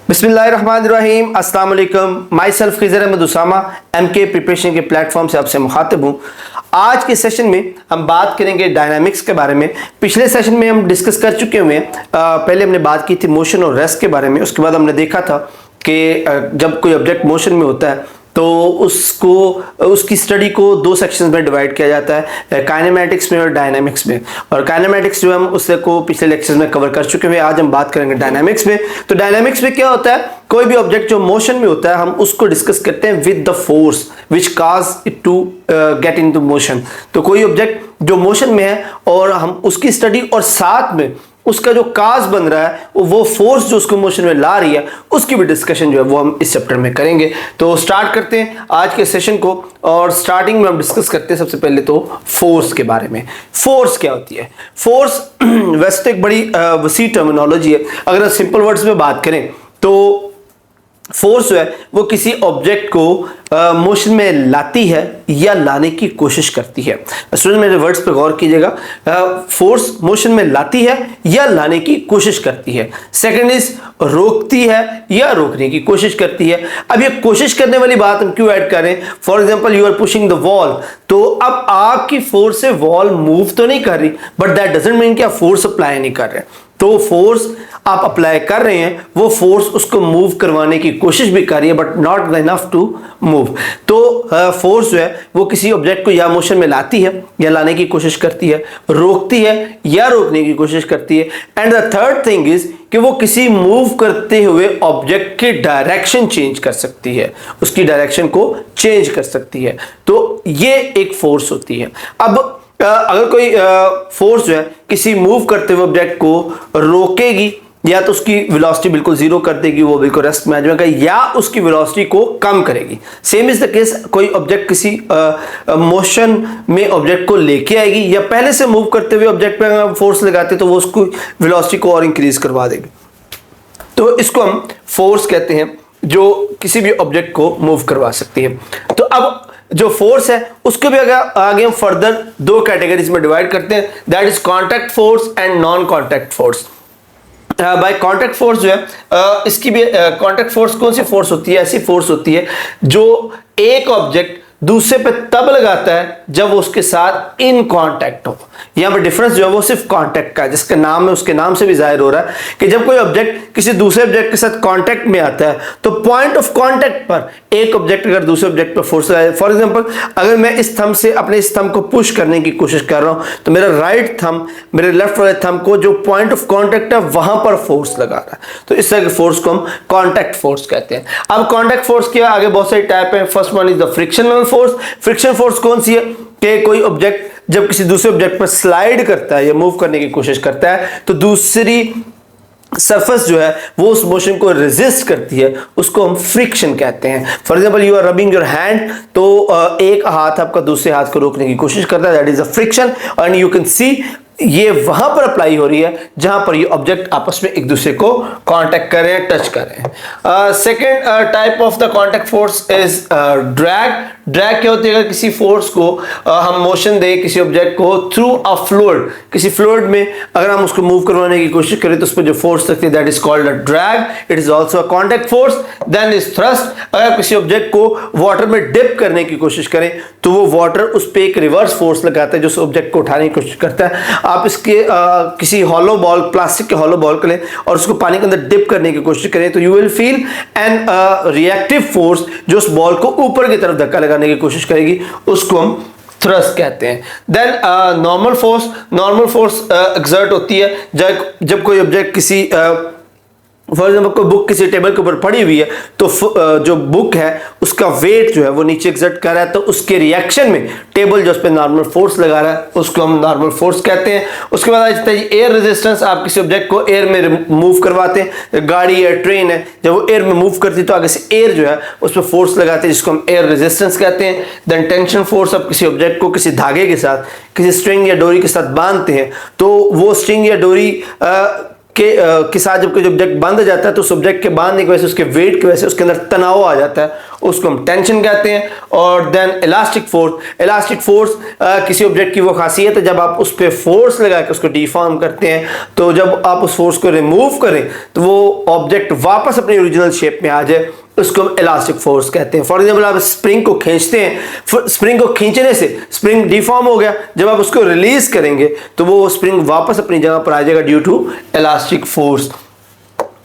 बिस्मिल्लाहिर्रहमानिर्रहीम, अस्सलाम वालेकुम। Myself Khizar Ahmed Usama MK preparation के प्लेटफॉर्म से आपसे मुखातिब हूँ। आज के सेशन में हम बात करेंगे डायनामिक्स के बारे में। पिछले सेशन में हम डिस्कस कर चुके हुए हैं। पहले हमने बात की थी मोशन और रेस्ट के बारे में। उसके बाद हमने देखा था कि जब कोई ऑब्जेक्ट मोशन में होता है तो उसकी स्टडी को दो सेक्शंस में डिवाइड किया जाता है, काइनेमैटिक्स में और डायनामिक्स में। और काइनेमैटिक्स जो हम उससे को पिछले लेक्चर्स में कवर कर चुके हैं। आज हम बात करेंगे डायनामिक्स में। तो डायनामिक्स में क्या होता है, कोई भी ऑब्जेक्ट जो मोशन में होता है हम उसको डिस्कस करते हैं with the force which cause it to get into motion. तो कोई ऑब्जेक्ट जो मोशन में है और हम उसकी स्टडी और साथ में उसका जो काज बन रहा है वो फोर्स जो उसको मोशन में ला रही है उसकी भी डिस्कशन जो है वो हम इस चैप्टर में करेंगे। तो स्टार्ट करते हैं आज के सेशन को। और स्टार्टिंग में हम डिस्कस करते हैं सबसे पहले तो फोर्स के बारे में। फोर्स क्या होती है? फोर्स वैसे तो एक बड़ी वसी टर्मिनोलॉजी है। अगर सिंपल वर्ड्स में बात करें तो फोर्स जो है वो किसी ऑब्जेक्ट को मोशन में लाती है या लाने की कोशिश करती है। स्टूडेंट मेरे वर्ड्स पे गौर कीजिएगा। फोर्स मोशन में लाती है या लाने की कोशिश करती है। सेकंड इज रोकती है या रोकने की कोशिश करती है। अब ये कोशिश करने वाली बात हम क्यों ऐड करें? For example you are pushing the wall, तो अब आपकी फोर्स से वॉल मूव तो नहीं कर रही, बट दैट डजंट मीन कि आप फोर्स अप्लाई नहीं कर रहे। तो फोर्स आप अप्लाई कर रहे हैं, वो फोर्स उसको मूव करवाने की कोशिश भी कर रही है but not enough to move. तो फोर्स जो है वो किसी ऑब्जेक्ट को या मोशन में लाती है या लाने की कोशिश करती है, रोकती है या रोकने की कोशिश करती है। And the third thing is कि वो किसी मूव करते हुए ऑब्जेक्ट की डायरेक्शन चेंज कर सकती है, उसकी डायरेक्शन को चेंज कर सकती है। तो ये एक फोर्स होती है। अब अगर कोई फोर्स जो है किसी मूव करते हुए ऑब्जेक्ट को रोकेगी या तो उसकी वेलोसिटी बिल्कुल जीरो कर देगी, वो बिल्कुल रेस्ट में आ जाएगा, या उसकी वेलोसिटी को कम करेगी। सेम इज द केस, कोई ऑब्जेक्ट किसी मोशन में ऑब्जेक्ट को लेके आएगी या पहले से मूव करते हुए ऑब्जेक्ट पे फोर्स लगाते तो वो उसको वेलोसिटी को और इंक्रीज करवा देगी। तो इसको हम फोर्स कहते हैं जो किसी भी ऑब्जेक्ट को मूव करवा सकती है। तो अब जो फोर्स है उसको भी अगर आगे हम फर्दर दो कैटेगरीज में डिवाइड करते हैं, that is contact force and non contact force. By contact force जो है इसकी भी कॉन्टैक्ट फोर्स कौन सी फोर्स होती है? ऐसी फोर्स होती है जो एक ऑब्जेक्ट दूसरे पे तब लगाता है जब वो उसके साथ इन कांटेक्ट हो। यहां पर डिफरेंस जो है वो सिर्फ कांटेक्ट का है, जिसका नाम है उसके नाम से भी जाहिर हो रहा है कि जब कोई ऑब्जेक्ट किसी दूसरे ऑब्जेक्ट के साथ कांटेक्ट में आता है तो पॉइंट ऑफ कांटेक्ट पर एक ऑब्जेक्ट अगर दूसरे ऑब्जेक्ट पर फोर्स लगाए, फॉर एग्जांपल अगर मैं इस थंब से अपने इस थंब को पुश करने की कोशिश कर रहा हूं तो मेरा राइट थंब मेरे लेफ्ट वाले थंब को जो पॉइंट ऑफ कांटेक्ट है वहां पर फोर्स लगा रहा है। तो इस तरह के फोर्स को हम कांटेक्ट फोर्स कहते हैं। अब कांटेक्ट फोर्स के आगे बहुत सारी टाइप है। First one is the frictional force. Friction force कौन सी है कि कोई ऑब्जेक्ट जब किसी दूसरे ऑब्जेक्ट पर स्लाइड करता है या मूव करने की कोशिश करता है तो दूसरी सरफेस जो है वो उस मोशन को रेजिस्ट करती है, उसको हम फ्रिक्शन कहते हैं। For example you are rubbing your hand, तो एक हाथ आपका दूसरे हाथ को रोकने की कोशिश करता है, that is a friction. And you can सी ये वहां पर अप्लाई हो रही है जहां पर ये ऑब्जेक्ट आपस में एक दूसरे को कांटेक्ट कर रहे हैं, टच कर रहे हैं। Second type of the contact force is drag. Drag क्या होती है? अगर किसी फोर्स को हम मोशन दे किसी ऑब्जेक्ट को थ्रू अ फ्लूइड, किसी फ्लूइड में अगर हम उसको मूव करवाने की कोशिश करें तो उस पर जो फोर्स लगती है that is called a drag. It is also a contact force. Then is thrust. अगर किसी ऑब्जेक्ट को वाटर में डिप करने की कोशिश करें तो वो वाटर उस पर एक रिवर्स फोर्स लगाता है जो उस ऑब्जेक्ट को उठाने की कोशिश करता है। आप इसके किसी हॉलो बॉल, प्लास्टिक के हॉलो बॉल को लें और उसको पानी के अंदर डिप करने की कोशिश करें तो you will feel an reactive force जो उस बॉल को ऊपर की तरफ धक्का लगाने की कोशिश करेगी, उसको हम थ्रस्ट कहते हैं। Then normal force. Normal force exert होती है जब कोई ऑब्जेक्ट किसी फॉर एग्जाम्पल कोई बुक किसी टेबल के ऊपर पड़ी हुई है तो जो बुक है उसका वेट जो है वो नीचे एक्सर्ट कर रहा है, तो उसके रिएक्शन में टेबल जो उस पर नॉर्मल फोर्स लगा रहा है उसको हम नॉर्मल फोर्स कहते हैं। उसके बाद आ जाता है एयर रेजिस्टेंस। आप किसी ऑब्जेक्ट को एयर में मूव करवाते हैं, गाड़ी है, ट्रेन है, जब वो एयर में मूव करती है तो आगे से एयर जो है उस पर फोर्स लगाते हैं जिसको हम एयर रेजिस्टेंस कहते हैं। Then tension force. आप किसी ऑब्जेक्ट को किसी धागे के साथ, किसी स्ट्रिंग या डोरी के साथ बांधते हैं तो वो स्ट्रिंग या डोरी के साथ जब कोई ऑब्जेक्ट बांधा जाता है तो उस ऑब्जेक्ट के बांधने की वजह से, उसके वेट की वजह से उसके अंदर तनाव आ जाता है, उसको हम टेंशन कहते हैं। और देन इलास्टिक फोर्स किसी ऑब्जेक्ट की वो खासियत है, जब आप उस पर फोर्स लगा के उसको डिफॉर्म करते हैं तो जब आप उस फोर्स को रिमूव करें तो वो ऑब्जेक्ट वापस अपनी ओरिजिनल शेप में आ जाए, उसको हम इलास्टिक फोर्स कहते हैं। फॉर एग्जाम्पल आप स्प्रिंग को खींचते हैं, स्प्रिंग को खींचने से स्प्रिंग डिफॉर्म हो गया, जब आप उसको रिलीज करेंगे तो वो स्प्रिंग वापस अपनी जगह पर आ जाएगा ड्यू टू इलास्टिक फोर्स।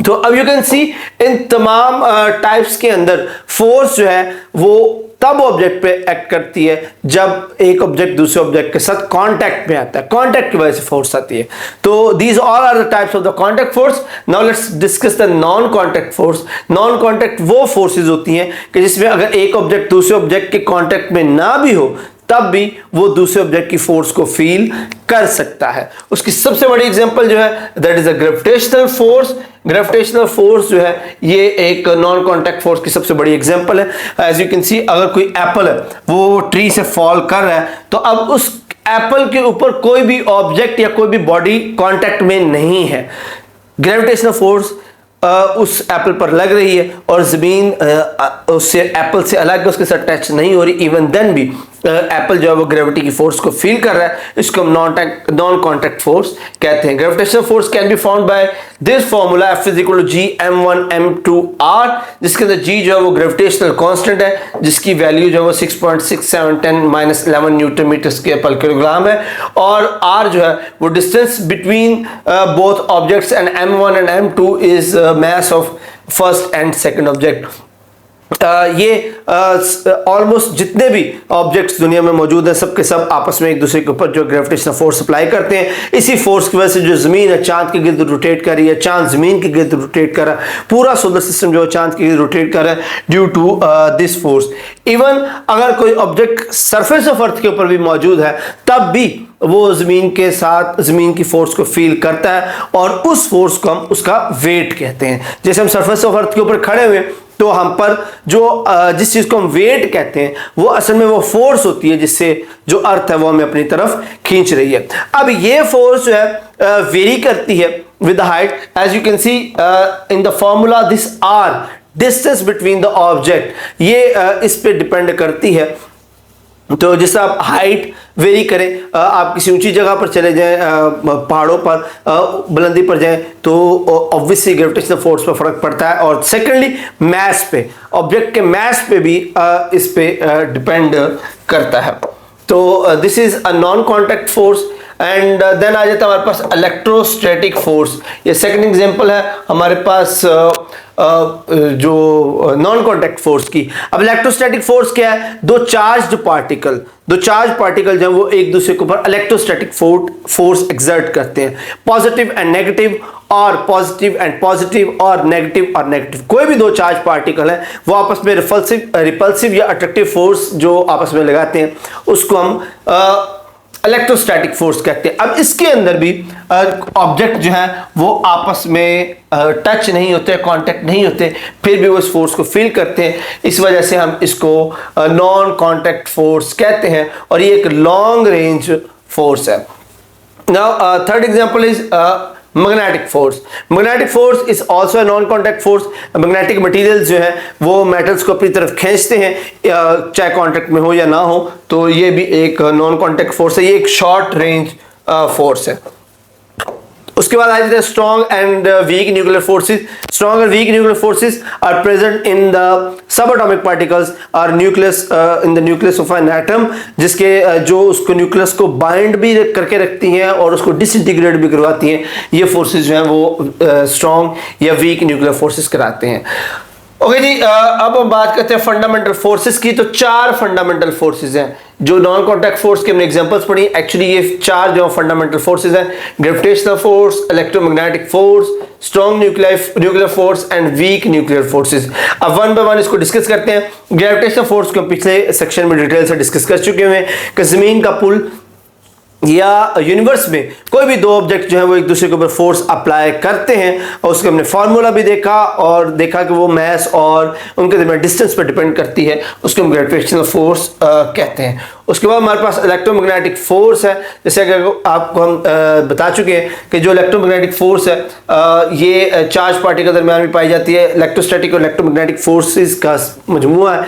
तो अब यू कैन सी इन तमाम टाइप्स के अंदर फोर्स जो है वो तब ऑब्जेक्ट पे एक्ट करती है जब एक ऑब्जेक्ट दूसरे ऑब्जेक्ट के साथ कांटेक्ट में आता है, कांटेक्ट की वजह से फोर्स आती है। तो these all are the types of the contact force. Now let's discuss the non contact force. Non contact वो फोर्सेस होती हैं कि जिसमें अगर एक ऑब्जेक्ट दूसरे ऑब्जेक्ट के कांटेक्ट में ना भी हो तब भी वो दूसरे ऑब्जेक्ट की फोर्स को फील कर सकता है। उसकी सबसे बड़ी एग्जांपल जो है that is a gravitational force. Gravitational force जो है ये एक नॉन कांटेक्ट फोर्स की सबसे बड़ी एग्जांपल है। एज यू कैन सी, अगर कोई एप्पल है वो ट्री से फॉल कर रहा है तो अब उस एप्पल के ऊपर कोई भी ऑब्जेक्ट या कोई भी बॉडी कांटेक्ट में नहीं है, ग्रेविटेशनल फोर्स उस एप्पल पर लग रही है और जमीन उससे एप्पल से अलग उसके साथ टच नहीं हो रही, इवन देन भी एप्पल जो है वो ग्रेविटी की फोर्स को फील कर रहा है, इसको हम नॉन कांटेक्ट फोर्स कहते हैं। Gravitational force can be found by this formula F = G m1 m2 r, जिसके अंदर G जो है वो ग्रेविटेशनल कांस्टेंट है, जिसकी वैल्यू जो है वो 6.6710 -11 न्यूटन मीटर पर किलोग्राम है, और r जो है वो distance between both objects and m1 and m2 is mass of first and second object. ये ऑलमोस्ट जितने भी ऑब्जेक्ट्स दुनिया में मौजूद हैं सबके सब आपस में एक दूसरे के ऊपर जो ग्रेविटेशनल फोर्स अप्लाई करते हैं। इसी फोर्स की वजह से जो जमीन है चांद के गिर्द रोटेट कर रही है, चांद जमीन के गिर्द रोटेट कर रहा है, पूरा सोलर सिस्टम जो है चांद के गिर्द रोटेट कर रहा है due to this force. Even अगर कोई ऑब्जेक्ट सरफेस ऑफ अर्थ के ऊपर भी मौजूद है तब भी वो जमीन के साथ जमीन की फोर्स को फील करता है और उस फोर्स को हम उसका वेट कहते हैं। जैसे हम सरफेस ऑफ अर्थ के ऊपर खड़े हुए तो हम पर जो जिस चीज को हम वेट कहते हैं वो असल में वो फोर्स होती है जिससे जो अर्थ है वो हमें अपनी तरफ खींच रही है। अब ये फोर्स जो है वेरी करती है with the height. As you can see in the formula this R distance between the object, ये इस पे डिपेंड करती है। तो जैसे आप हाइट वेरी करें, आप किसी ऊंची जगह पर चले जाएं, पहाड़ों पर बुलंदी पर जाएं तो ऑब्वियसली ग्रेविटेशनल फोर्स पर फर्क पड़ता है, और सेकेंडली मैस पे, ऑब्जेक्ट के मैस पे भी इस पे डिपेंड करता है। तो this is a non contact force. And then आ जाता है हमारे पास इलेक्ट्रोस्टैटिक फोर्स। ये सेकंड एग्जांपल है हमारे पास जो नॉन कांटेक्ट फोर्स की। अब इलेक्ट्रोस्टैटिक फोर्स क्या है? दो चार्ज पार्टिकल जो है वो एक दूसरे के ऊपर इलेक्ट्रोस्टैटिक फोर्स एक्सर्ट करते हैं, पॉजिटिव एंड नेगेटिव और पॉजिटिव एंड पॉजिटिव और नेगेटिव। कोई भी दो चार्ज पार्टिकल है वो आपस में रिपल्सिव या अट्रैक्टिव फोर्स जो आपस में लगाते हैं उसको हम इलेक्ट्रोस्टैटिक फोर्स कहते हैं। अब इसके अंदर भी ऑब्जेक्ट जो है वो आपस में टच नहीं होते, कांटेक्ट नहीं होते, फिर भी वो इस फोर्स को फील करते हैं। इस वजह से हम इसको नॉन कांटेक्ट फोर्स कहते हैं और ये एक लॉन्ग रेंज फोर्स है। Now third example is magnetic force. Magnetic force is also a non contact force. Magnetic materials जो है वो मेटल्स को अपनी तरफ खींचते हैं, चाहे कांटेक्ट में हो या ना हो, तो ये भी एक नॉन कांटेक्ट फोर्स है। ये एक शॉर्ट रेंज फोर्स है। उसके बाद आ जाते हैं strong and weak nuclear forces. Strong and weak nuclear forces are present in the sub atomic particles और nucleus in the nucleus of an atom, जिसके जो उसको न्यूक्लियस को बाइंड भी करके रखती हैं और उसको डिसइंटीग्रेट भी करवाती हैं। ये फोर्सेस जो हैं वो स्ट्रॉन्ग या वीक न्यूक्लियर फोर्सेस कराते हैं। ओके जी, अब हम बात करते हैं फंडामेंटल फोर्सेस की। तो चार फंडामेंटल फोर्सेस हैं जो नॉन कांटेक्ट फोर्स के हमने एग्जांपल्स पढ़ी। एक्चुअली ये चार जो फंडामेंटल फोर्सेस हैं, gravitational force, electromagnetic force, strong nuclear force and weak nuclear forces. अब वन बाय वन इसको डिस्कस करते हैं। ग्रेविटेशनल फोर्स को पिछले सेक्शन में डिटेल से डिस्कस कर चुके हुए हैं कि जमीन का पुल या यूनिवर्स में कोई भी दो ऑब्जेक्ट जो है वो एक दूसरे के ऊपर फोर्स अप्लाई करते हैं, और उसके हमने फार्मूला भी देखा और देखा कि वो मैस और उनके दरमियान डिस्टेंस पर डिपेंड करती है, उसको हम ग्रेविटेशनल फोर्स कहते हैं। उसके बाद हमारे पास इलेक्ट्रोमैग्नेटिक फोर्स है। जैसे अगर आपको हम बता चुके हैं कि जो इलेक्ट्रोमैग्नेटिक फोर्स है ये चार्ज पार्टिकल के दरमियान भी पाई जाती है। इलेक्ट्रोस्टैटिक और इलेक्ट्रोमैग्नेटिक फोर्सेस का मजमूआ है।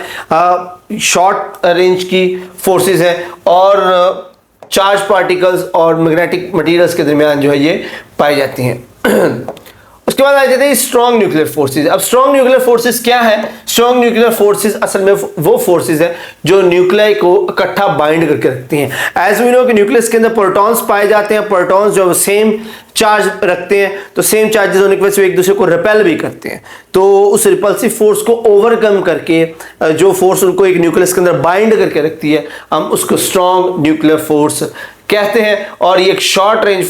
शॉर्ट रेंज की फोर्सेस है और चार्ज पार्टिकल्स और मैग्नेटिक मटेरियल्स के दरमियान जो है ये पाई जाती हैं। उसके बाद आ जाते हैं स्ट्रॉन्ग न्यूक्लियर फोर्सेस। अब स्ट्रॉन्ग न्यूक्लियर फोर्सेस क्या है? स्ट्रॉन्ग न्यूक्लियर फोर्सेस असल में वो फोर्सेस है जो न्यूक्लियाई को इकट्ठा बाइंड करके रखती हैं। एज वी नो कि न्यूक्लियस के अंदर प्रोटॉन्स पाए जाते हैं। प्रोटॉन्स जो सेम चार्ज रखते हैं, तो सेम चार्जेस होने की वजह से एक दूसरे को रिपेल भी करते हैं। तो उस रिपल्सिव फोर्स को ओवरकम करके जो फोर्स उनको एक न्यूक्लियस के अंदर बाइंड करके रखती है, हम उसको स्ट्रॉन्ग न्यूक्लियर फोर्स कहते हैं। और ये एक शॉर्ट रेंज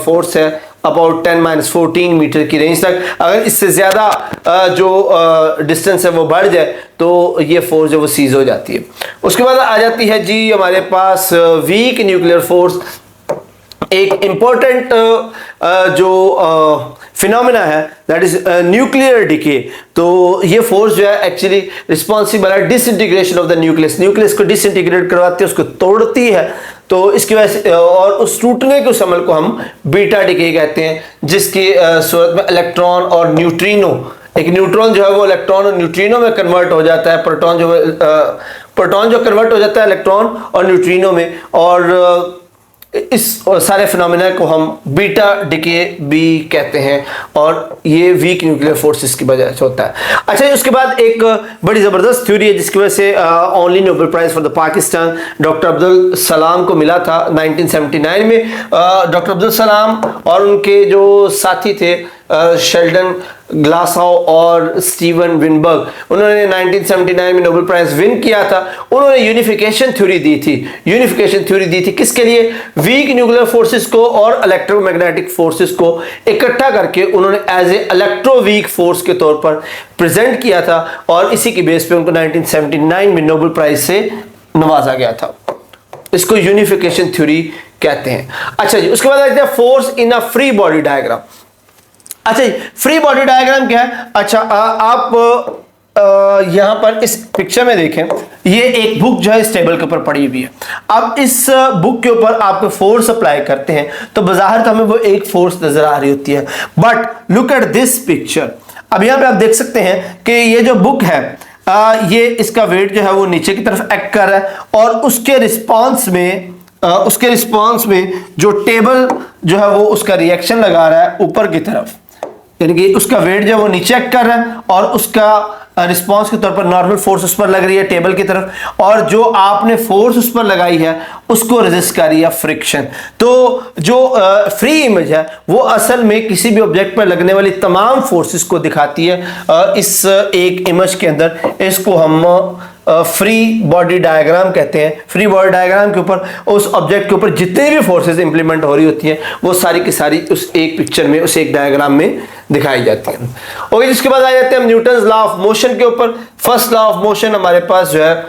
फोर्स है, अबाउट 10-14 मीटर की रेंज तक। अगर इससे ज़्यादा जो डिस्टेंस है वो बढ़ जाए तो ये फोर्स जो वो सीज हो जाती है। उसके बाद आ जाती है जी हमारे पास वीक न्यूक्लियर फोर्स। एक इंपॉर्टेंट जो फिनोमेना है दैट इज न्यूक्लियर डिके। तो ये फोर्स जो है एक्चुअली रिस्पॉन्सिबल है disintegration of the nucleus. Nucleus को डिसइंटीग्रेट करवाती है, उसको तोड़ती है। तो इसकी वजह से और उस टूटने के उस अमल को हम बीटा डिके कहते हैं, जिसकी सूरत में इलेक्ट्रॉन और न्यूट्रिनो, एक न्यूट्रॉन जो है वो इलेक्ट्रॉन और न्यूट्रिनो में कन्वर्ट हो जाता है। प्रोटॉन जो कन्वर्ट हो जाता है इलेक्ट्रॉन और न्यूट्रिनो में, और इस सारे फिनोमेना को हम बीटा डिके भी कहते हैं, और ये वीक न्यूक्लियर फोर्सेस की वजह से होता है। अच्छा, उसके बाद एक बड़ी ज़बरदस्त थ्योरी है जिसकी वजह से only Nobel prize for the Pakistan doctor Abdul Salam को मिला था 1979 में। डॉक्टर अब्दुल सलाम और उनके जो साथी थे शेल्डन ग्लासहाउ और स्टीवन विनबर्ग, उन्होंने 1979 में नोबेल प्राइज विन किया था। उन्होंने यूनिफिकेशन थ्योरी दी थी। यूनिफिकेशन थ्योरी दी थी किसके लिए? वीक न्यूक्लियर फोर्सेस को और इलेक्ट्रोमैग्नेटिक फोर्सेस को इकट्ठा करके उन्होंने as a electroweak force के तौर पर प्रेजेंट किया था, और इसी की बेस पे उनको 1979 में नोबेल प्राइज से नवाजा गया था। इसको यूनिफिकेशन थ्योरी कहते हैं। अच्छा जी, उसके बाद आते हैं force in a free body diagram. अच्छा, फ्री बॉडी डायग्राम क्या है? अच्छा, आप यहां पर इस पिक्चर में देखें, ये एक बुक जो है इस टेबल के ऊपर पड़ी हुई है। अब इस बुक के ऊपर आप फोर्स अप्लाई करते हैं तो बाहर हमें वो एक फोर्स नजर आ रही होती है, but look at this picture. अब यहां पे आप देख सकते हैं कि ये जो बुक है ये इसका वेट जो है वो नीचे की तरफ एक्ट कर रहा है, और उसके रिस्पॉन्स में जो टेबल जो है वो उसका रिएक्शन लगा रहा है ऊपर की तरफ, यानी कि उसका वेट जो है वो नीचे एक्ट कर रहा है और उसका रिस्पांस के तौर पर नॉर्मल फोर्स उस पर लग रही है टेबल की तरफ, और जो आपने फोर्स उस पर लगाई है उसको रेजिस्ट कर रही है फ्रिक्शन। तो जो फ्री इमेज है वो असल में किसी भी ऑब्जेक्ट पर लगने वाली तमाम फोर्सेस को दिखाती है इस एक इमेज के अंदर। इसको हम फ्री बॉडी डायग्राम कहते हैं। फ्री बॉडी डायग्राम के ऊपर उस ऑब्जेक्ट के ऊपर जितनी भी फोर्सेस इंप्लीमेंट हो रही होती हैं वो सारी की सारी उस एक पिक्चर में, उस एक डायग्राम में दिखाई जाती है। ओके, जिसके बाद आ जाते हैं हम न्यूटन्स लॉ ऑफ मोशन के ऊपर। फर्स्ट लॉ ऑफ मोशन हमारे पास जो है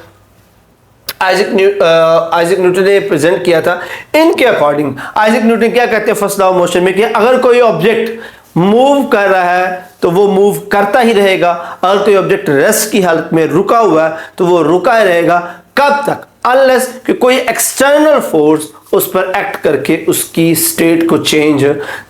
आइजैक न्यूटन ने प्रेजेंट किया था। इनके अकॉर्डिंग आइजैक न्यूटन क्या कहते हैं फर्स्ट लॉ ऑफ मोशन में कि अगर कोई ऑब्जेक्ट मूव कर रहा है तो वो मूव करता ही रहेगा, अगर कोई ऑब्जेक्ट रेस्ट की हालत में रुका हुआ है तो वो रुका ही रहेगा। कब तक? अनलेस कि कोई एक्सटर्नल फोर्स उस पर एक्ट करके उसकी स्टेट को चेंज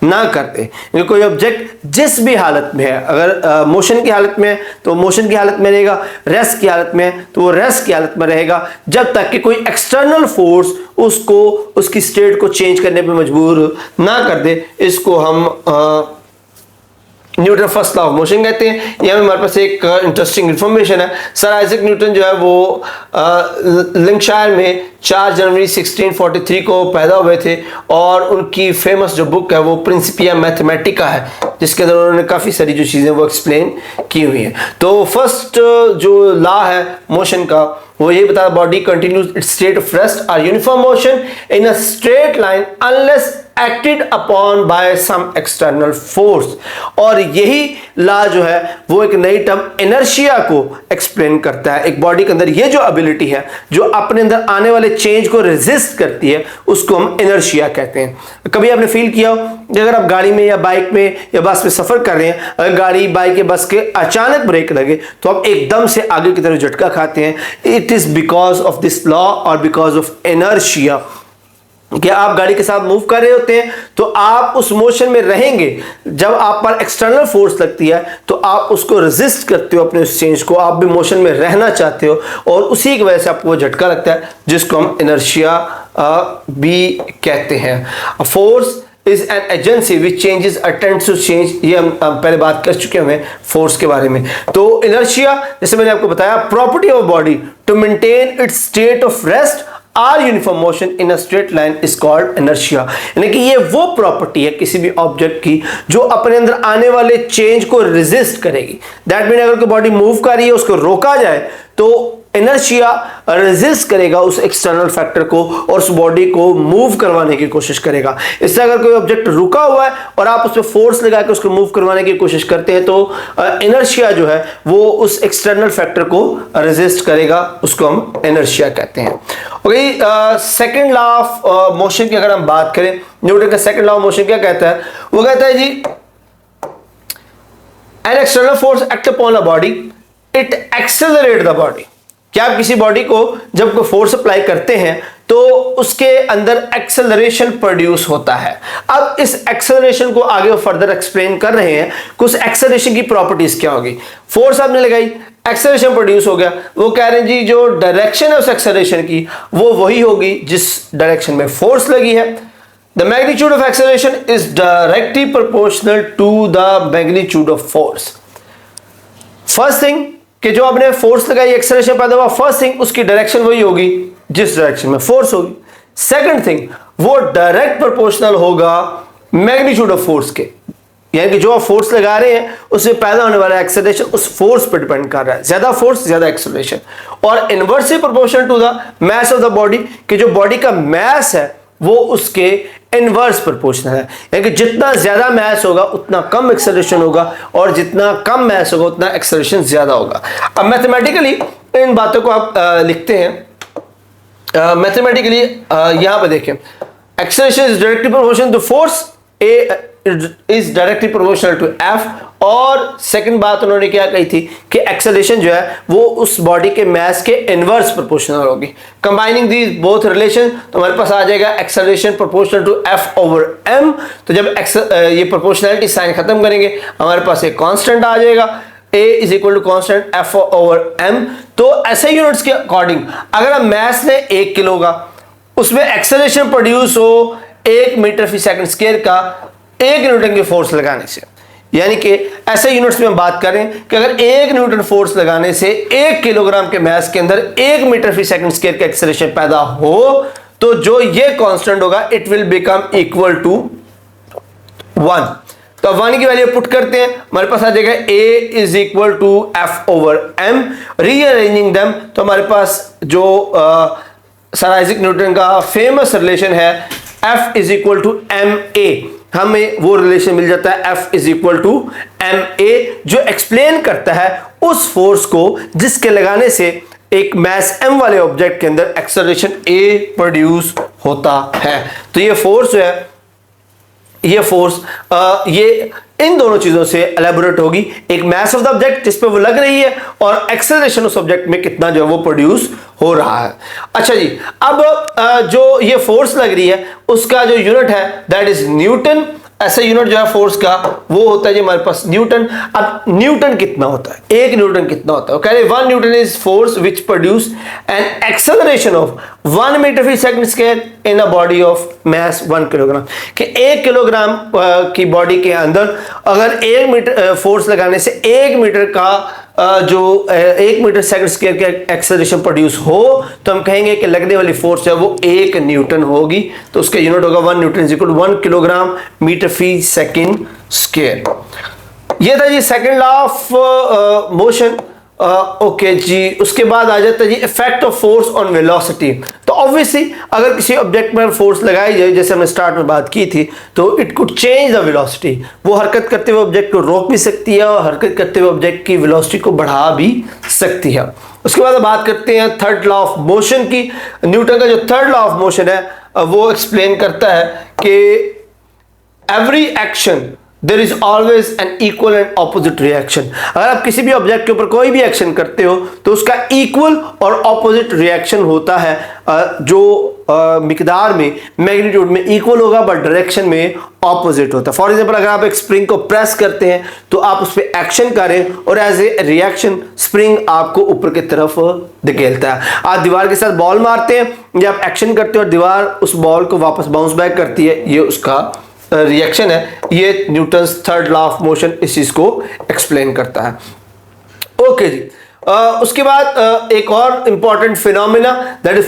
ना कर दे। कोई ऑब्जेक्ट जिस भी हालत में है, अगर मोशन की हालत में है तो मोशन की हालत में रहेगा, रेस्ट की हालत में है तो वो रेस्ट की हालत में रहेगा, जब तक कि कोई एक्सटर्नल फोर्स उसको उसकी स्टेट को चेंज करने पे मजबूर ना कर दे। इसको हम Newton first law of motion कहते हैं। यहाँ हमारे पास एक इंटरेस्टिंग इंफॉर्मेशन है। सर आइजैक न्यूटन जो है वो लिंकशायर में 4 जनवरी 1643 को पैदा हुए थे, और उनकी फेमस जो बुक है वो प्रिंसिपिया मैथमेटिका है, जिसके अंदर उन्होंने काफ़ी सारी जो चीज़ें वो एक्सप्लेन की हुई हैं। तो फर्स्ट जो लॉ है मोशन का वो ये बता, body continues its state of rest और uniform motion in a straight line unless acted upon by some external force. और यही लॉ जो है वो एक नई टर्म इनर्शिया को एक्सप्लेन करता है। एक बॉडी के अंदर ये जो एबिलिटी है जो अपने अंदर आने वाले चेंज को रेजिस्ट करती है उसको हम इनर्शिया कहते हैं। कभी आपने फील किया हो कि अगर आप गाड़ी में या बाइक में या बस में सफर कर रहे हैं, अगर गाड़ी बाइक या बस के अचानक ब्रेक लगे तो आप एकदम से आगे की तरफ झटका खाते हैं। It is because of this law और बिकॉज ऑफ इनर्शिया। कि आप गाड़ी के साथ मूव कर रहे होते हैं तो आप उस मोशन में रहेंगे, जब आप पर एक्सटर्नल फोर्स लगती है तो आप उसको रेजिस्ट करते हो अपने उस चेंज को, आप भी मोशन में रहना चाहते हो और उसी की वजह से आपको वो झटका लगता है जिसको हम इनर्शिया भी कहते हैं। Force is an agency which changes attempts to change, ये हम पहले बात कर चुके हैं फोर्स के बारे में। तो इनर्शिया जैसे मैंने आपको बताया property of body to maintain its state of rest or uniform motion in a straight line is called inertia. यानी कि ये वो प्रॉपर्टी है किसी भी ऑब्जेक्ट की जो अपने अंदर आने वाले चेंज को रेजिस्ट करेगी। दैट मीन अगर कोई बॉडी मूव कर रही है उसको रोका जाए तो इनर्शिया रेजिस्ट करेगा उस एक्सटर्नल फैक्टर को और उस बॉडी को मूव करवाने की कोशिश करेगा। इससे अगर कोई ऑब्जेक्ट रुका हुआ है और आप उस पर फोर्स लगा के उसको मूव करवाने की कोशिश करते हैं तो इनर्शिया जो है वो उस एक्सटर्नल फैक्टर को रेजिस्ट करेगा, उसको हम इनर्शिया कहते हैं। Okay, second law of motion की अगर हम बात करें, न्यूटन का सेकंड लॉ ऑफ मोशन क्या कहता है? वो कहता है जी an external force act upon a body it accelerate the body. क्या आप किसी बॉडी को जब कोई फोर्स अप्लाई करते हैं तो उसके अंदर एक्सेलरेशन प्रोड्यूस होता है। अब इस एक्सेलरेशन को आगे फर्दर एक्सप्लेन कर रहे हैं कि उस एक्सेलरेशन की प्रॉपर्टीज क्या होगी। फोर्स आपने लगाई, एक्सेलरेशन प्रोड्यूस हो गया, वो कह रहे हैं जी जो डायरेक्शन है उस एक्सेलरेशन की वो वही होगी जिस डायरेक्शन में फोर्स लगी है। The magnitude of acceleration is directly proportional to the magnitude of force. First thing कि जो आपने फोर्स लगाई, एक्सेलरेशन पैदा हुआ, फर्स्ट थिंग उसकी डायरेक्शन वही होगी जिस डायरेक्शन में फोर्स होगी। सेकंड थिंग वो डायरेक्ट प्रोपोर्शनल होगा मैग्नीट्यूड ऑफ फोर्स के, यानी कि जो आप फोर्स लगा रहे हैं उससे पैदा होने वाला एक्सेलरेशन उस फोर्स पर डिपेंड कर रहा है। ज्यादा फोर्स ज्यादा एक्सेलरेशन। और inversely proportional to the mass of the body, कि जो बॉडी का मैस है वो उसके इनवर्स प्रोपोर्शनल है, यानी कि जितना ज्यादा मैस होगा उतना कम एक्सेलरेशन होगा और जितना कम मैस होगा उतना एक्सेलरेशन ज्यादा होगा। अब मैथमेटिकली इन बातों को आप लिखते हैं। मैथमेटिकली यहां पर देखें, acceleration is directly proportional to force, A is directly proportional to F. और सेकंड बात उन्होंने क्या कही थी कि एक्सेलरेशन जो है वो उस बॉडी के मास के इनवर्स प्रोपोर्शनल होगी। कंबाइनिंग दीज बोथ रिलेशन तो हमारे पास आ जाएगा acceleration proportional to F over M. तो जब ये प्रोपोर्शनलिटी साइन खत्म करेंगे हमारे पास एक कांस्टेंट आ जाएगा, a is equal to constant F over M. तो ऐसे यूनिट्स के अकॉर्डिंग अगर हम मास ने 1 किलो का, उसमें एक्सेलरेशन प्रोड्यूस हो 1 मीटर फी सेकंड स्क्वायर का 1 न्यूटन की फोर्स लगाने से, यानी कि ऐसे यूनिट्स में हम बात करें कि अगर 1 न्यूटन फोर्स लगाने से 1 किलोग्राम के मास के अंदर 1 मीटर फी सेकंड स्क्वायर का एक्सेलरेशन पैदा हो तो जो ये कांस्टेंट होगा it will become equal to 1। तो अब 1 की वैल्यू पुट करते हैं, हमारे पास आ जाएगा a is equal to F over M. Rearranging them तो हमारे पास जो सर आइजैक न्यूटन का फेमस रिलेशन है F is equal to M A, हमें वो रिलेशन मिल जाता है F is equal to M A, जो एक्सप्लेन करता है उस फोर्स को जिसके लगाने से एक मास m वाले ऑब्जेक्ट के अंदर एक्सेलरेशन a प्रोड्यूस होता है। तो ये फोर्स है, ये फोर्स ये इन दोनों चीजों से एलैबोरेट होगी, एक मास ऑफ द ऑब्जेक्ट जिस पे वो लग रही है और एक्सेलरेशन उस ऑब्जेक्ट में कितना जो है वो प्रोड्यूस हो रहा है। अच्छा जी, अब जो ये फोर्स लग रही है उसका जो यूनिट है दैट इज न्यूटन। ऐसा यूनिट जो है फोर्स का वो होता है जी हमारे पास न्यूटन। अब न्यूटन कितना होता है, 1 न्यूटन कितना होता है? कह रहे 1 Newton is force which produce an acceleration of 1 metre per second square in a body of mass 1 kilogram. कि 1 किलोग्राम की बॉडी के अंदर अगर 1 मीटर फोर्स लगाने से 1 मीटर का जो 1 मीटर सेकंड स्क्वायर का एक्सेलरेशन प्रोड्यूस हो तो हम कहेंगे कि लगने वाली फोर्स है वो 1 न्यूटन होगी। तो उसका यूनिट होगा 1 Newton is equal to 1 kilogram metre per second square. ये था जी second law of motion. Okay जी, उसके बाद आ जाता है जी effect of force on velocity. तो ऑब्वियसली अगर किसी ऑब्जेक्ट पर फोर्स लगाई जाए, जैसे हमने स्टार्ट में बात की थी, तो it could change the velocity, वो हरकत करते हुए ऑब्जेक्ट को रोक भी सकती है और हरकत करते हुए ऑब्जेक्ट की वेलोसिटी को बढ़ा भी सकती है। उसके बाद बात करते हैं थर्ड लॉ ऑफ मोशन की। न्यूटन का जो थर्ड लॉ ऑफ मोशन है वो एक्सप्लेन करता है कि every action there is always an equal and opposite reaction. अगर आप किसी भी ऑब्जेक्ट के ऊपर कोई भी एक्शन करते हो तो उसका इक्वल और ऑपोजिट रिएक्शन होता है, जो मिकदार में, मैग्नीट्यूड में इक्वल होगा बट डायरेक्शन में ऑपोजिट होता है। फॉर एग्जांपल अगर आप एक स्प्रिंग को प्रेस करते हैं तो आप उस पर एक्शन करें और एज ए रिएक्शन स्प्रिंग आपको ऊपर की तरफ धकेलता है। आप दीवार के साथ बॉल मारते हैं या आप एक्शन करते हो और दीवार उस बॉल को वापस बाउंस बैक करती है, ये उसका रिएक्शन है। ये Newton's third law of motion इस चीज को एक्सप्लेन करता है। ओके जी, उसके बाद एक और important phenomena that is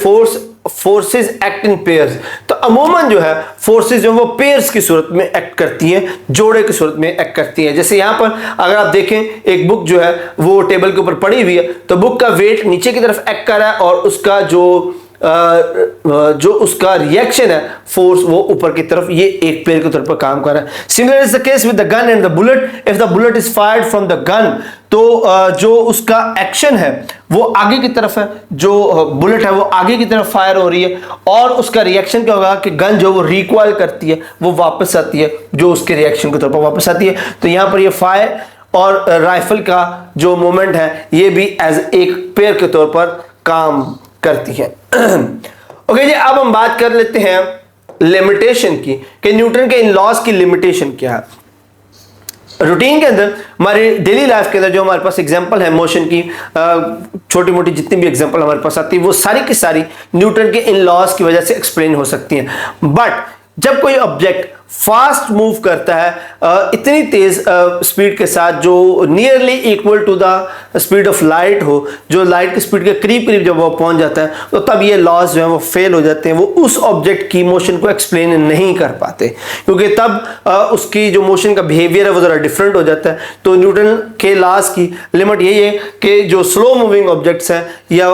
forces act in pairs. तो अमूमन जो है फोर्सेस जो वो पेयर्स की सूरत में एक्ट करती हैं, जोड़े की सूरत में एक्ट करती हैं। जैसे यहां पर अगर आप देखें एक बुक जो है वो टेबल के ऊपर पड़ी हुई है, तो बुक का वेट नीचे की तरफ एक्ट कर रहा है और उसका जो उसका रिएक्शन है फोर्स वो ऊपर की तरफ, ये एक पेयर के तौर पर काम कर रहा है। Similar is the case with the gun and the bullet. If the bullet is fired from the gun, तो जो उसका एक्शन है वो आगे की तरफ है, जो बुलेट है वो आगे की तरफ फायर हो रही है और उसका रिएक्शन क्या होगा कि गन जो वो रिकॉइल करती है वो वापस आती है, जो उसके रिएक्शन के तौर पर वापस आती है। तो यहां पर ये फायर और राइफल का जो मूवमेंट है ये भी एज एक पेयर के तौर पर काम करती है। ओके जी, अब हम बात कर लेते हैं लिमिटेशन की, कि न्यूटन के इन लॉज की लिमिटेशन क्या है। रूटीन के अंदर हमारे डेली लाइफ के अंदर जो हमारे पास एग्जांपल है मोशन की, छोटी मोटी जितनी भी एग्जांपल हमारे पास आती है वो सारी की सारी न्यूटन के इन लॉज की वजह से एक्सप्लेन हो सकती हैं। बट जब कोई ऑब्जेक्ट फास्ट मूव करता है इतनी तेज स्पीड के साथ जो nearly equal to the speed of light हो, जो लाइट की स्पीड के करीब करीब जब वो पहुंच जाता है, तो तब ये लॉज जो है वो फेल हो जाते हैं, वो उस ऑब्जेक्ट की मोशन को एक्सप्लेन नहीं कर पाते, क्योंकि तब उसकी जो मोशन का बिहेवियर है वो जरा डिफरेंट हो जाता है। तो न्यूटन के लॉज की लिमिट यही है कि जो स्लो मूविंग ऑब्जेक्ट्स हैं या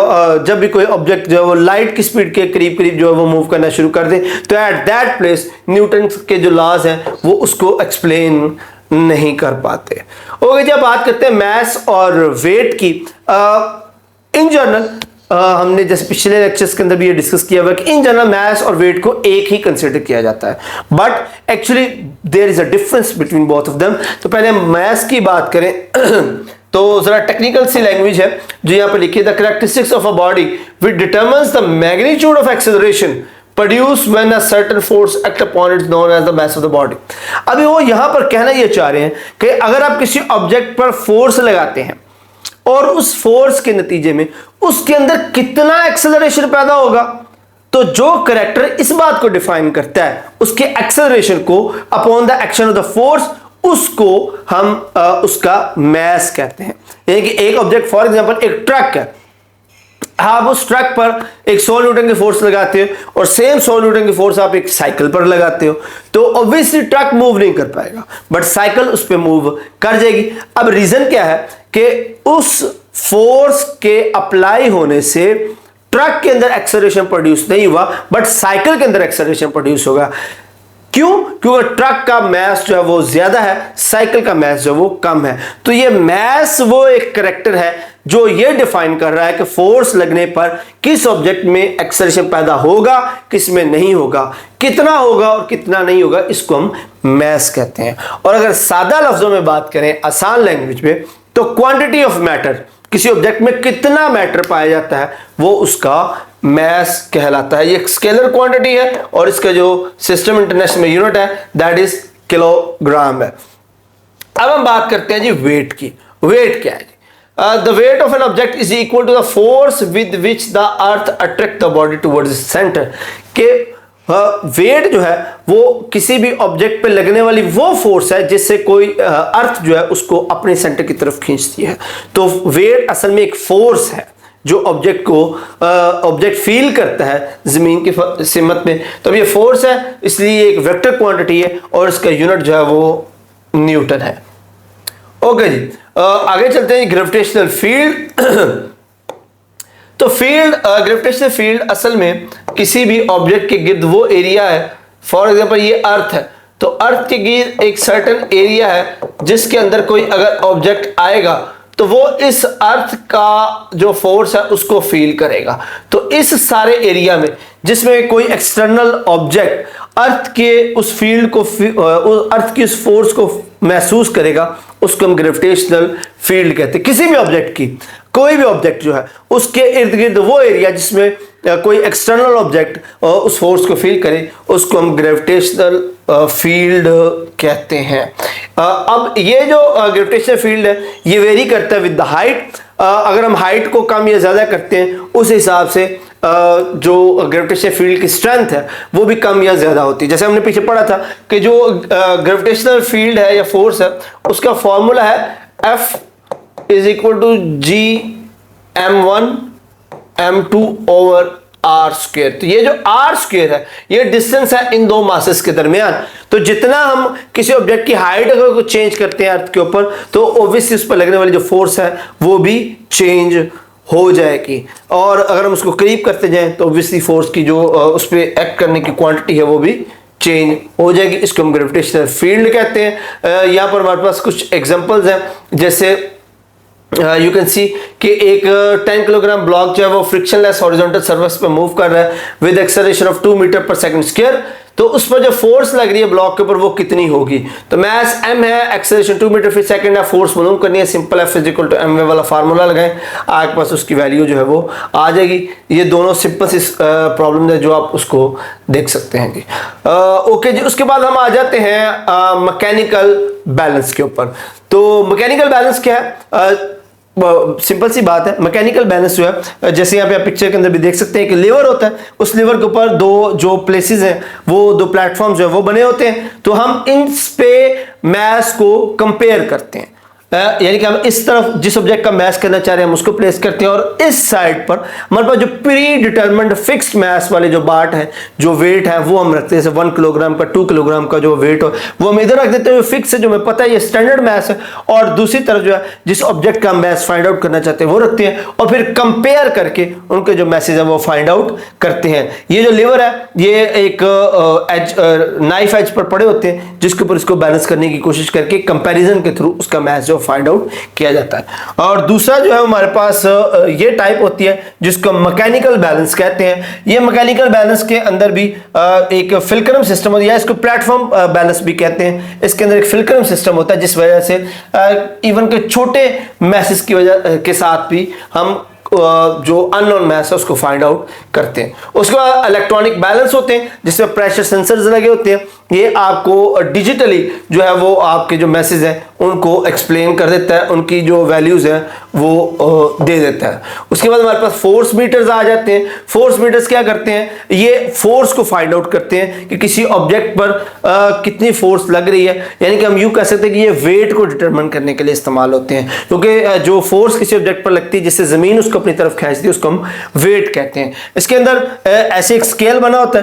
जब भी कोई ऑब्जेक्ट जो है वो लाइट की स्पीड के करीब करीब जो है वो मूव करना शुरू कर दे, तो एट दैट प्लेस न्यूटन के जो लॉज हैं वो उसको एक्सप्लेन नहीं कर पाते। ओके, जब बात करते हैं मैस और वेट की, इन जनरल हमने जैसे पिछले लेक्चर्स के अंदर भी ये डिस्कस किया हुआ कि इन जनरल मैस और वेट को एक ही कंसीडर किया जाता है, but actually there is a difference between both of them. तो पहले हम मैस की बात करें तो जरा टेक्निकल सी लैंग्वेज है जो यहां पर लिखी है, the characteristics of a body which determines the magnitude of acceleration produced when a certain force act upon it known as the mass of the body। अभी वो यहां पर कहना ये चाह रहे हैं कि अगर आप किसी ऑब्जेक्ट पर फोर्स लगाते हैं और उस फोर्स के नतीजे में उसके अंदर कितना एक्सेलरेशन पैदा होगा, तो जो करैक्टर इस बात को डिफाइन करता है उसके एक्सेलरेशन को upon the action of the force, उसको हम उसका मैस कहते हैं। यानी कि एक ऑब्जेक्ट, फॉर एग्जांपल एक ट्रक है, आप उस ट्रक पर एक 100 न्यूटन की फोर्स लगाते हो और सेम 100 न्यूटन की फोर्स आप एक साइकिल पर लगाते हो, तो ऑब्वियसली ट्रक मूव नहीं कर पाएगा बट साइकिल उस पर मूव कर जाएगी। अब रीजन क्या है कि उस फोर्स के अप्लाई होने से ट्रक के अंदर एक्सेलरेशन प्रोड्यूस नहीं हुआ बट साइकिल के अंदर एक्सेलरेशन प्रोड्यूस होगा। क्यों? क्योंकि ट्रक का मैस जो है वो ज्यादा है, साइकिल का मैस जो है वो कम है। तो ये मैस वो एक करैक्टर है जो ये डिफाइन कर रहा है कि फोर्स लगने पर किस ऑब्जेक्ट में एक्सेलरेशन पैदा होगा, किस में नहीं होगा, कितना होगा और कितना नहीं होगा, इसको हम मैस कहते हैं। और अगर सादा लफ्जों में बात करें, आसान लैंग्वेज में, तो क्वांटिटी ऑफ मैटर, किसी ऑब्जेक्ट में कितना मैटर पाया जाता है वो उसका मैस कहलाता है। ये स्केलर क्वांटिटी है और इसका जो सिस्टम इंटरनेशनल यूनिट है दैट इज किलोग्राम है। अब हम बात करते हैं जी वेट की। वेट क्या है? The weight of an object is equal to the force with which the earth attract the body towards its center। के वेट जो है वो किसी भी ऑब्जेक्ट पे लगने वाली वो फोर्स है जिससे कोई अर्थ जो है उसको अपने सेंटर की तरफ खींचती है। तो वेट असल में एक फोर्स है जो ऑब्जेक्ट को ऑब्जेक्ट फील करता है जमीन की सिमत में, तो ये फोर्स है, इसलिए एक वेक्टर क्वांटिटी है और इसका यूनिट जो है वो न्यूटन है। ओके जी, आगे चलते हैं ग्रेविटेशनल फील्ड। तो फील्ड, ग्रेविटेशनल फील्ड असल में किसी भी ऑब्जेक्ट के गिर्द वो एरिया है, फॉर एग्जांपल ये अर्थ है, तो अर्थ के गिर्द एक सर्टेन एरिया है जिसके अंदर कोई अगर ऑब्जेक्ट आएगा तो वो इस अर्थ का जो फोर्स है उसको फील करेगा। तो इस सारे एरिया में जिसमें कोई एक्सटर्नल ऑब्जेक्ट अर्थ के उस फील्ड को, अर्थ की उस फोर्स को महसूस करेगा, उसको हम ग्रेविटेशनल फील्ड कहते हैं। किसी भी ऑब्जेक्ट की, कोई भी ऑब्जेक्ट जो है उसके इर्द गिर्द वो एरिया जिसमें कोई एक्सटर्नल ऑब्जेक्ट उस फोर्स को फील करे, उसको हम ग्रेविटेशनल फील्ड कहते हैं। अब ये जो ग्रेविटेशनल फील्ड है ये वेरी करता है विद द हाइट। अगर हम हाइट को कम या ज़्यादा करते हैं उस हिसाब से जो ग्रेविटेशनल फील्ड की स्ट्रेंथ है वो भी कम या ज़्यादा होती है। जैसे हमने पीछे पढ़ा था कि जो ग्रेविटेशनल फील्ड है या फोर्स है उसका फॉर्मूला है F = G(m1 m2 / r²। तो ये जो r² है ये डिस्टेंस है इन दो मासेस के दरमियान। तो जितना हम किसी ऑब्जेक्ट की हाइट अगर को चेंज करते हैं अर्थ के ऊपर तो ऑब्वियसली उस पर लगने वाली जो फोर्स है वो भी चेंज हो जाएगी, और अगर हम उसको करीब करते जाएं तो ऑब्वियसली फोर्स की जो उस पर एक्ट करने की क्वांटिटी है वो भी चेंज हो जाएगी। इसको हम ग्रेविटेशनल फील्ड कहते हैं। यहाँ पर हमारे पास कुछ एग्जांपल्स हैं, जैसे यू कैन सी कि एक 10 किलोग्राम ब्लॉक जो है वो फ्रिक्शनलेस हॉरिजॉन्टल सरफेस पे मूव कर रहा है विद एक्सेलरेशन ऑफ 2 मीटर पर सेकंड स्क्वायर। तो उस पर जो फोर्स लग रही है ब्लॉक के ऊपर वो कितनी होगी? तो मास m है, एक्सेलरेशन 2 मीटर फी सेकंड है, फोर्स मालूम करनी है, सिंपल F = mv वाला फार्मूला लगाएं, आपके पास उसकी वैल्यू जो है वो आ जाएगी। ये दोनों सिंपल सी प्रॉब्लम है जो आप उसको देख सकते हैं जी। ओके जी, उसके बाद हम आ जाते हैं मैकेनिकल बैलेंस के ऊपर। तो मैकेनिकल बैलेंस क्या है? सिंपल सी बात है, मैकेनिकल बैलेंस जो है जैसे यहाँ पे आप पिक्चर के अंदर भी देख सकते हैं कि लीवर होता है, उस लीवर के ऊपर दो जो प्लेसेस हैं वो दो प्लेटफॉर्म्स जो है वो बने होते हैं। तो हम इन पे मास को कंपेयर करते हैं, यानी कि हम इस तरफ जिस ऑब्जेक्ट का मास करना चाह रहे हैं हम उसको प्लेस करते हैं, और इस साइड पर हमारे पास जो प्री डिटरमिन्ड फिक्स्ड मास वाले जो पार्ट है, जो वेट है वो हम रखते हैं। जैसे 1 किलोग्राम का, 2 किलोग्राम का जो वेट हो वो हम इधर रख देते हैं, फिक्स है, जो हमें पता है ये स्टैंडर्ड मास है। और दूसरी तरफ जो है जिस ऑब्जेक्ट का मास फाइंड आउट करना चाहते हैं वो रखते हैं, और फिर कंपेयर करके उनके जो मैसेज है वो फाइंड आउट करते हैं। ये जो लीवर है ये एक नाइफ एज पर पड़े होते हैं जिसके ऊपर इसको बैलेंस करने की कोशिश करके कंपैरिजन के थ्रू उसका मास जो फाइंड आउट किया जाता है। और दूसरा जो है हमारे पास ये टाइप होती है जिसको मैकेनिकल बैलेंस कहते हैं। ये मैकेनिकल बैलेंस के अंदर भी एक फिल्क्रम सिस्टम होता है, या इसको प्लेटफॉर्म बैलेंस भी कहते हैं। इसके अंदर एक फिल्क्रम सिस्टम होता है जिस वजह से इवन के छोटे मैसेज की वजह के साथ भी हम जो अननोन मास है उसको फाइंड आउट करते हैं। उसके बाद इलेक्ट्रॉनिक बैलेंस होते हैं जिसमें प्रेशर सेंसर्स लगे होते हैं, ये आपको डिजिटली जो है वो आपके जो मैसेज है उनको एक्सप्लेन कर देता है, उनकी जो वैल्यूज है वो दे देता है। उसके बाद हमारे पास फोर्स मीटर्स आ जाते हैं। फोर्स मीटर्स क्या करते हैं? ये फोर्स को फाइंड आउट करते हैं कि किसी ऑब्जेक्ट पर कितनी फोर्स लग रही है, यानी कि हम यूं कह सकते हैं कि ये वेट को डिटरमिन करने के लिए इस्तेमाल होते हैं, क्योंकि जो फोर्स किसी ऑब्जेक्ट पर लगती है जिससे जमीन उसको अपनी तरफ खींचती है उसको हम वेट कहते हैं। इसके अंदर ऐसे एक स्केल बना होता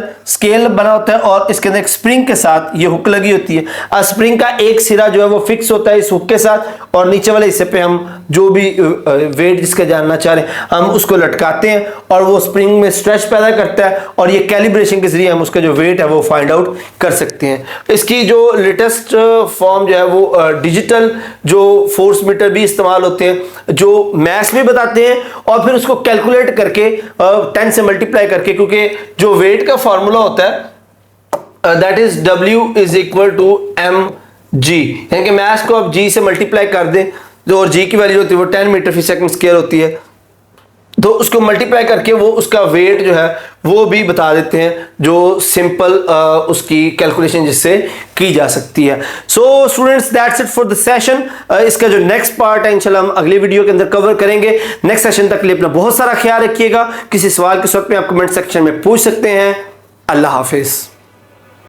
है, और इसके अंदर एक स्प्रिंग के साथ ये हुक लगी होती है। स्प्रिंग का एक सिरा जो है वो फिक्स होता है इस हुक के साथ, और नीचे वाले हिस्से पे हम जो भी वेट जिसका जानना चाह रहे हैं हम उसको लटकाते हैं, और वो स्प्रिंग में स्ट्रेच पैदा करता है, और ये कैलिब्रेशन के जरिए हम उसका जो वेट है वो फाइंड आउट कर सकते हैं। इसकी जो लेटेस्ट फॉर्म जो है वो डिजिटल जो फोर्स मीटर भी इस्तेमाल होते हैं, जो मैस भी बताते हैं और फिर उसको कैलकुलेट करके 10 से मल्टीप्लाई करके, क्योंकि जो वेट का फॉर्मूला होता है दैट इज W = mg, यानी कि मास को आप g से मल्टीप्लाई कर दें, जो और g की वैल्यू होती है वो 10 मीटर फी सेकंड स्क्वायर होती है, तो उसको मल्टीप्लाई करके वो उसका वेट जो है वो भी बता देते हैं, जो सिंपल उसकी कैलकुलेशन जिससे की जा सकती है। So students, that's it for the session. इसका जो नेक्स्ट पार्ट है इंशाल्लाह हम अगले वीडियो के अंदर कवर करेंगे। नेक्स्ट सेशन तक के लिए अपना बहुत सारा ख्याल रखिएगा। किसी सवाल के वक्त में आप कमेंट सेक्शन में पूछ सकते हैं। अल्लाह हाफिज।